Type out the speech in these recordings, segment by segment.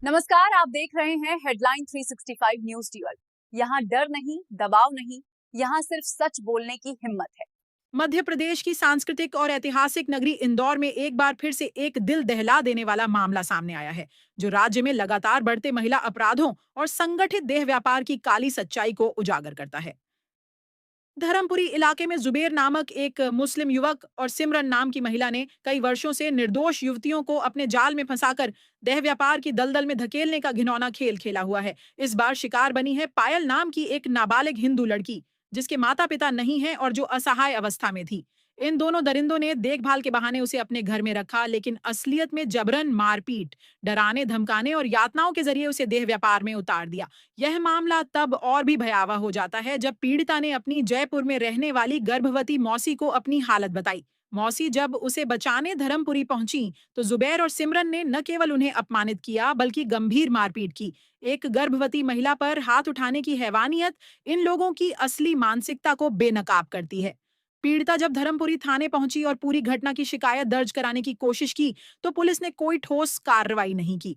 नमस्कार, आप देख रहे हैं हेडलाइन 365 न्यूज ड्यूअल। यहाँ डर नहीं, दबाव नहीं, यहाँ सिर्फ सच बोलने की हिम्मत है। मध्य प्रदेश की सांस्कृतिक और ऐतिहासिक नगरी इंदौर में एक बार फिर से एक दिल दहला देने वाला मामला सामने आया है, जो राज्य में लगातार बढ़ते महिला अपराधों और संगठित देह व्यापार की काली सच्चाई को उजागर करता है। धर्मपुरी इलाके में जुबेर नामक एक मुस्लिम युवक और सिमरन नाम की महिला ने कई वर्षों से निर्दोष युवतियों को अपने जाल में फंसाकर देह व्यापार की दलदल में धकेलने का घिनौना खेल खेला हुआ है। इस बार शिकार बनी है पायल नाम की एक नाबालिग हिंदू लड़की, जिसके माता पिता नहीं हैं और जो असहाय अवस्था में थी। इन दोनों दरिंदों ने देखभाल के बहाने उसे अपने घर में रखा, लेकिन असलियत में जबरन मारपीट, डराने धमकाने और यातनाओं के जरिए उसे देह व्यापार में उतार दिया। यह मामला तब और भी भयावह हो जाता है जब पीड़िता ने अपनी जयपुर में रहने वाली गर्भवती मौसी को अपनी हालत बताई। मौसी जब उसे बचाने धर्मपुरी पहुंची तो जुबैर और सिमरन ने न केवल उन्हें अपमानित किया बल्कि गंभीर मारपीट की। एक गर्भवती महिला पर हाथ उठाने की हैवानियत इन लोगों की असली मानसिकता को बेनकाब करती है। पीड़िता जब धर्मपुरी थाने पहुंची और पूरी घटना की शिकायत दर्ज कराने की कोशिश की तो पुलिस ने कोई ठोस कार्रवाई नहीं की।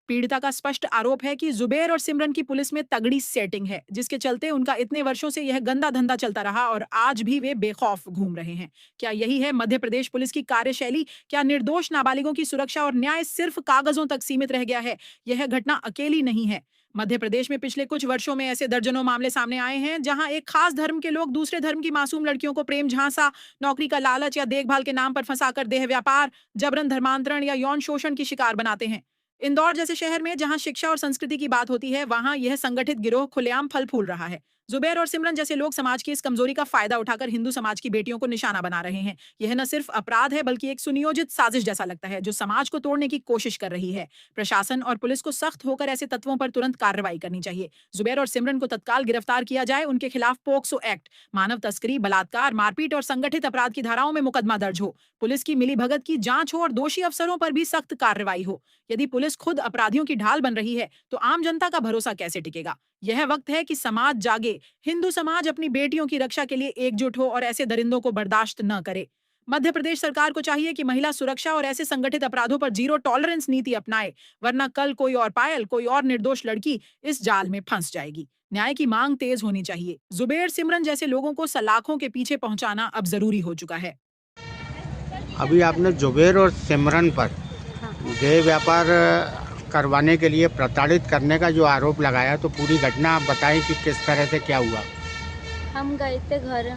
पीड़िता का स्पष्ट आरोप है कि जुबैर और सिमरन की पुलिस में तगड़ी सेटिंग है, जिसके चलते उनका इतने वर्षों से यह गंदा धंधा चलता रहा और आज भी वे बेखौफ घूम रहे हैं। क्या यही है मध्य प्रदेश पुलिस की कार्यशैली? क्या निर्दोष नाबालिगों की सुरक्षा और न्याय सिर्फ कागजों तक सीमित रह गया है? यह घटना अकेली नहीं है। मध्य प्रदेश में पिछले कुछ वर्षों में ऐसे दर्जनों मामले सामने आए हैं, जहां एक खास धर्म के लोग दूसरे धर्म की मासूम लड़कियों को प्रेम झांसा, नौकरी का लालच या देखभाल के नाम पर फंसाकर देह व्यापार, जबरन धर्मांतरण या यौन शोषण की शिकार बनाते हैं। इंदौर जैसे शहर में जहां शिक्षा और संस्कृति की बात होती है, वहां यह संगठित गिरोह खुलेआम फल फूल रहा है। जुबैर और सिमरन जैसे लोग समाज की इस कमजोरी का फायदा उठाकर हिंदू समाज की बेटियों को निशाना बना रहे हैं। यह न सिर्फ अपराध है बल्कि एक सुनियोजित साजिश जैसा लगता है, जो समाज को तोड़ने की कोशिश कर रही है। प्रशासन और पुलिस को सख्त होकर ऐसे तत्वों पर तुरंत कार्रवाई करनी चाहिए। जुबैर और सिमरन को तत्काल गिरफ्तार किया जाए, उनके खिलाफ पोक्सो एक्ट, मानव तस्करी, बलात्कार, मारपीट और संगठित अपराध की धाराओं में मुकदमा दर्ज हो। पुलिस की मिलीभगत की जांच हो और दोषी अफसरों पर भी सख्त कार्रवाई हो। यदि पुलिस खुद अपराधियों की ढाल बन रही है तो आम जनता का भरोसा कैसे टिकेगा? यह वक्त है कि समाज जागे, हिंदू समाज अपनी बेटियों की रक्षा के लिए एकजुट हो और ऐसे दरिंदों को बर्दाश्त न करे। मध्य प्रदेश सरकार को चाहिए कि महिला सुरक्षा और ऐसे संगठित अपराधों पर जीरो टॉलरेंस नीति अपनाए, वरना कल कोई और पायल, कोई और निर्दोष लड़की इस जाल में फंस जाएगी। न्याय की मांग तेज होनी चाहिए। जुबैर सिमरन जैसे लोगों को सलाखों के पीछे पहुंचाना अब जरूरी हो चुका है। अभी आपने जुबैर और सिमरन पर देह व्यापार करवाने के लिए प्रताड़ित करने का जो आरोप लगाया, तो पूरी घटना आप बताएं कि किस तरह से क्या हुआ। हम गए थे घर,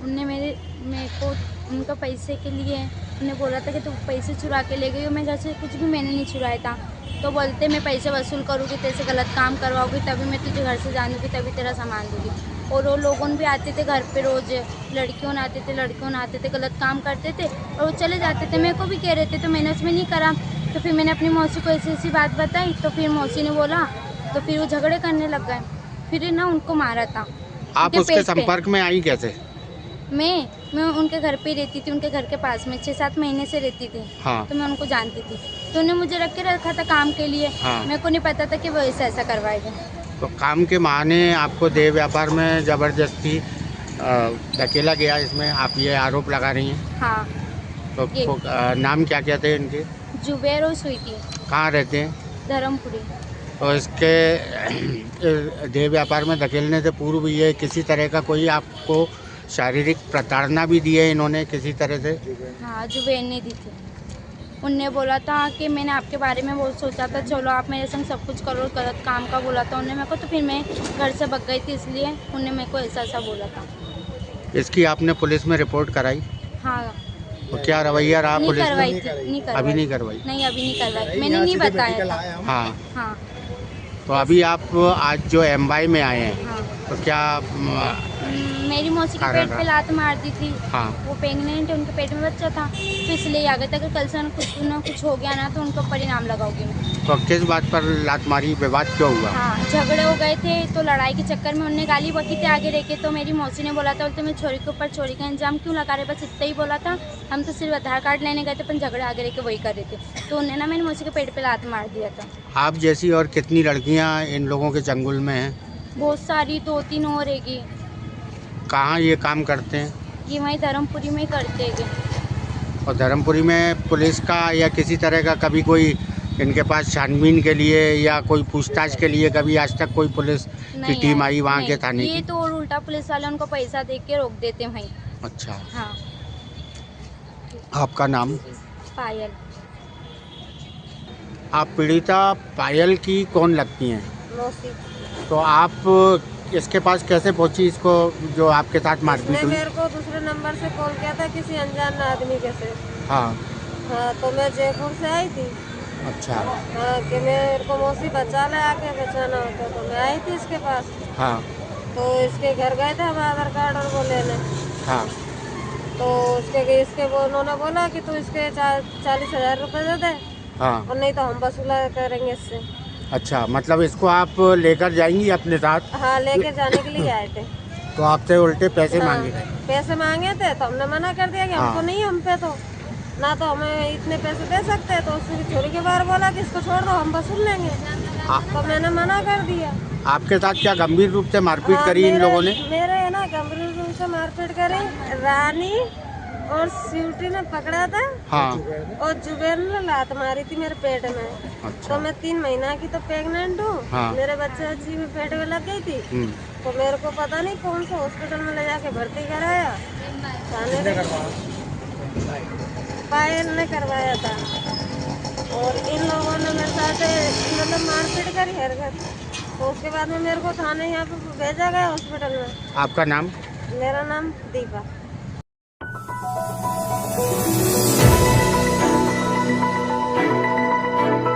उनने मेरे को उनका पैसे के लिए उन्हें बोला था कि तू पैसे चुरा के ले गई हो। मैं घर से कुछ भी मैंने नहीं चुराया था। तो बोलते मैं पैसे वसूल करूँगी, तेरे से गलत काम करवाऊँगी, तभी मैं तुझे घर से जान दूँगी, तभी तेरा सामान दूँगी। और वो लोगों भी आते थे घर पे रोज़, लड़कियों आते थे, गलत काम करते थे और वो चले जाते थे। मेरे को भी कह रहे थे, तो मैंने उसमें नहीं करा। तो फिर मैंने अपनी मौसी को ऐसी बात बताई, तो फिर मौसी ने बोला, तो फिर वो झगड़े करने लग गए। फिर ना उनको मारा था। आप उसके संपर्क में आई कैसे? मैं उनके घर पे रहती थी, उनके घर के पास में 6-7 महीने से रहती थी। हाँ। तो मैं उनको जानती थी, तो उन्होंने मुझे रख के रखा था काम के लिए। हाँ। मेरे को नहीं पता था कि वो ऐसा करवाएगा। तो काम के बहाने आपको देह व्यापार में ज़बरदस्ती धकेला गया, इसमें आप ये आरोप लगा रही हैं? हाँ। तो नाम क्या क्या थे इनके? जुबैर और स्वीटी। कहाँ रहते हैं? धर्मपुरी। तो इसके देह व्यापार में धकेलने से पूर्व ये किसी तरह का कोई आपको शारीरिक प्रताड़ना भी दी है इन्होंने किसी तरह से? हाँ, जुबैर ने दी थी। उनने बोला था कि मैंने आपके बारे में बहुत सोचा था, चलो आप मेरे संग सब कुछ करो, गलत काम का बोला था उन्होंने मेरे को। तो फिर मैं घर से भाग गई थी, इसलिए उन्होंने मेरे को ऐसा बोला था। इसकी आपने पुलिस में रिपोर्ट कराई? हाँ। तो क्या रवैया रहा पुलिस नहीं करवाई में? थी, नहीं करवाई। अभी नहीं करवाई? नहीं, अभी नहीं करवाई, मैंने नहीं बताया था। हाँ। हाँ। तो अभी आप आज जो एमवाई में आए हैं, हाँ। तो क्या मेरी मौसी के पेट पे लात मार दी थी। हाँ। वो प्रेग्नेंट है, उनके पेट में बच्चा था, तो इसलिए आ गए थे कि कल से कुछ हो गया ना तो उनको परिणाम लगाओगी मैं। तो किस बात पर लात मारी, विवाद क्यों हुआ? हाँ, झगड़े हो गए थे, तो लड़ाई के चक्कर में उन्होंने गाली बकी थे आगे रह के। तो मेरी मौसी ने बोला था, बोलते मैं चोरी के ऊपर चोरी का इंजाम क्यों लगा रहे, बस इतना ही बोला था। हम तो सिर्फ आधार कार्ड लेने गए थे, पर झगड़े आगे रह के वही कर रहे थे। तो उन्होंने ना मेरी मौसी के पेट पर लात मार दिया था। आप जैसी और कितनी लड़कियां इन लोगों के चंगुल में हैं? बहुत सारी, 2-3 और रहेगी। कहाँ ये काम करते हैं? ये वहीं धर्मपुरी में ही करते हैं। और धर्मपुरी में पुलिस का या किसी तरह का कभी कोई इनके पास छानबीन के लिए या कोई पूछताछ के लिए कभी आज तक कोई पुलिस की नहीं टीम आए, आई वहाँ के नहीं। थाने ये की? तो और उल्टा पुलिस वाले उनको पैसा दे के रोक देते हैं वहीं। अच्छा, हाँ। आपका नाम? पायल। आप पीड़िता पायल की कौन लगती हैं? मौसी। तो आप इसके पास कैसे पहुंची, इसको जो आपके साथ मारपीट इसने हुई? मेरे को दूसरे नंबर से कॉल किया था किसी अनजान आदमी के से। हाँ, हाँ, तो मैं जयपुर से आई थी। अच्छा, हाँ, कि मेरे को मौसी बचा ले, आके बचाना होता, तो मैं आई थी इसके पास। हाँ, तो इसके घर गए थे हम आधार कार्ड और वो लेने। हाँ, तो इसके वो उन्होंने बोला कि तू इसके 40,000 रुपये दे दे, हाँ। और नहीं तो हम वसूला करेंगे इससे। अच्छा, मतलब इसको आप लेकर जाएंगी अपने साथ? हाँ, लेके जाने के लिए आए थे। तो आपसे उल्टे पैसे हाँ, मांगे? पैसे मांगे थे तो हमने मना कर दिया कि हाँ। हमको नहीं, हम पे तो ना तो हमें इतने पैसे दे सकते हैं। तो उसकी छोरी के बार बोला कि इसको छोड़ दो, हम वसूल लेंगे। तो मैंने मना कर दिया। आपके साथ क्या गंभीर रूप से मारपीट हाँ, करी इन लोगों ने? मेरे है ना गंभीर रूप से मारपीट करी। रानी और स्वीटी ने पकड़ा था, हाँ, और जुबेर ने लात मारी थी मेरे पेट में। अच्छा, तो मैं 3 महीना की तो प्रेग्नेंट हूँ। हाँ। मेरे बच्चे बच्ची भी पेट में लग गई थी। हम्म, तो मेरे को पता नहीं कौन सा हॉस्पिटल में ले जाके भर्ती कराया। पायल ने करवाया था। और इन लोगों ने मेरे साथ मतलब मारपीट करी हरकत। तो उसके बाद में मेरे को थाने यहाँ पे भेजा गया हॉस्पिटल में। आपका नाम? मेरा नाम दीपा।